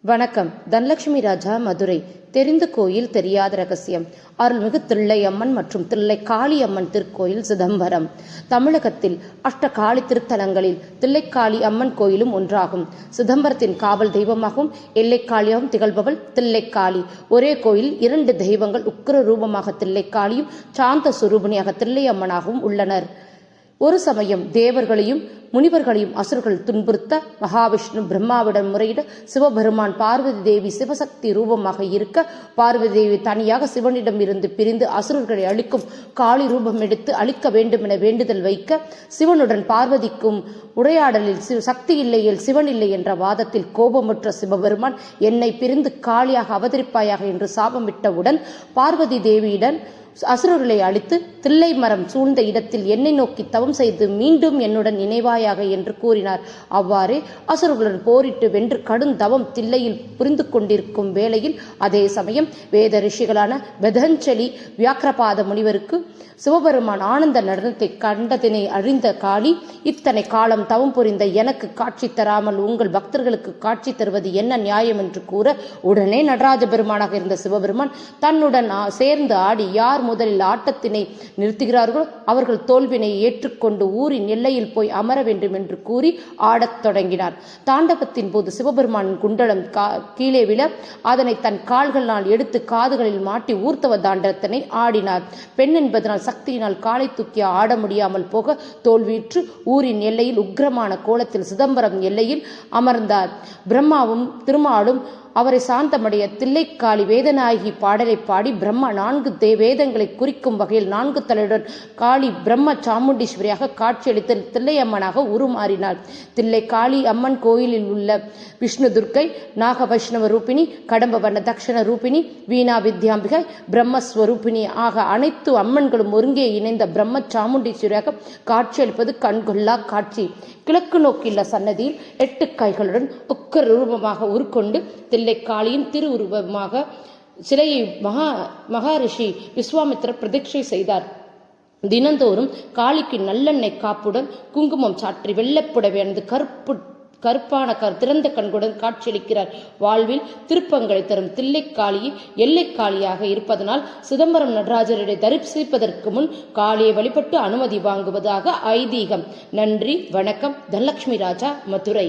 வணக்கம். தனலட்சுமி ராஜா, மதுரை. தெரிந்த கோயில் தெரியாத ரகசியம். அருள்மிகு தில்லை அம்மன் மற்றும் தில்லை காளி அம்மன் திருக்கோயில், சிதம்பரம். தமிழகத்தில் அஷ்ட காளி திருத்தலங்களில் தில்லைக்காளி அம்மன் கோயிலும் ஒன்றாகும். சிதம்பரத்தின் காவல் தெய்வமாகவும் எல்லைக்காளியாகவும் திகழ்பவள் தில்லைக்காளி. ஒரே கோயில் இரண்டு தெய்வங்கள் உக்கிர ரூபமாக தில்லைக்காளியும் சாந்த சுரூபிணியாக தில்லை அம்மனாகவும் உள்ளனர். ஒரு சமயம் தேவர்களையும் முனிவர்களையும் அசுரர்கள் துன்புறுத்த மகாவிஷ்ணு பிரம்மாவிடம் முறையிட சிவபெருமான் பார்வதி தேவி சிவசக்தி ரூபமாக இருக்க, பார்வதி தேவி தனியாக சிவனிடம் இருந்து பிரிந்து அசுரர்களை அழிக்கும் காளி ரூபம் எடுத்து அழிக்க வேண்டும் என வேண்டுதல் வைக்க, சிவனுடன் பார்வதிக்கும் உரையாடலில் சக்தி இல்லையில் சிவன் இல்லை என்ற வாதத்தில் கோபமுற்ற சிவபெருமான், என்னை பிரிந்து காளியாக அவதரிப்பாயாக என்று சாபமிட்டவுடன் பார்வதி தேவியுடன் அசுரர்களை அழித்து தில்லை மரம் சூழ்ந்த இடத்தில் என்னை நோக்கி தவம் செய்து மீண்டும் என்னுடன் இணைவாயாக என்று கூறினார். அவ்வாறே அசுரர்களுடன் போரிட்டு வென்று கடும் தவம் தில்லையில் புரிந்து கொண்டிருக்கும் வேளையில், அதே சமயம் வேத ரிஷிகளான வெதஞ்சலி வியாக்கிரபாத முனிவருக்கு சிவபெருமான் ஆனந்த நடனத்தை கண்டதினை அறிந்த காளி, இத்தனை காலம் தவம் புரிந்த எனக்கு காட்சி தராமல் உங்கள் பக்தர்களுக்கு காட்சி தருவது என்ன நியாயம் என்று கூற, உடனே நடராஜ பெருமானாக இருந்த சிவபெருமான் தன்னுடன் சேர்ந்து ஆடி, யார் முதலில் ஆட்டத்தினை நிறுத்துகிறார்களோ அவர்கள் தோல்வினை ஏற்றுக்கொண்டு ஊரின் எல்லையில் போய் அமர வேண்டும் என்று கூறி ஆடத் தொடங்கினார். தாண்டவத்தின் போது சிவபெருமானின் குண்டலம் கீழே விழ அதனை தன் கால்களால் எடுத்து காதுகளில் மாட்டி ஊர்த்தவ தாண்டவத்தினை ஆடினார். பெண் என்பதனால் சக்தியினால் காலை தூக்கி ஆட முடியாமல் போக தோல்வியுற்று ஊரின் எல்லையில் உக்கிரமான கோலத்தில் சிதம்பரம் எல்லையில் அமர்ந்தார். பிரம்மாவும் திருமாலும் அவரை சாந்தமடைய தில்லைக்காளி வேதநாயகி பாடலை பாடி, பிரம்மா 4 வேதங்களை குறிக்கும் வகையில் 4 தலையுடன் காளி பிரம்ம சாமுண்டீஸ்வரியாக காட்சியளித்த தில்லையம்மனாக உருமாறினார். தில்லைக்காளி அம்மன் கோயிலில் உள்ள விஷ்ணு துர்க்கை, நாக வைஷ்ணவ ரூபிணி, கடம்பவர்ண தக்ஷண ரூபிணி, வீணா வித்யாம்பிகை, பிரம்மஸ்வரூபிணி ஆக அனைத்து அம்மன்களும் ஒருங்கே இணைந்த பிரம்ம சாமுண்டீஸ்வரியாக காட்சியளிப்பது கண்கொள்ளா காட்சி. கிழக்கு நோக்கியுள்ள சன்னதியில் 8 கைகளுடன் உக்கர ரூபமாக உருக்கொண்டு தில்லைக்காளியின் திருவுருவமாக சிலையை மகாரிஷி விஸ்வாமித்திரர் பிரதிஷ்டை செய்தார். தினந்தோறும் காளிக்கு நல்லெண்ணெய் காப்புடன் குங்குமம் சாற்றி வெள்ளைப்புடவை அணிந்து கருப்பான திறந்த கண்களுடன் காட்சியளிக்கிறார். வாழ்வில் திருப்பங்களை தரும் தில்லைக்காளியை எல்லைக்காளியாக இருப்பதனால் சிதம்பரம் நடராஜரை தரிசிப்பதற்கு முன் காளியை வழிபட்டு அனுமதி வாங்குவதாக ஐதீகம். நன்றி, வணக்கம். தனலட்சுமி ராஜா, மதுரை.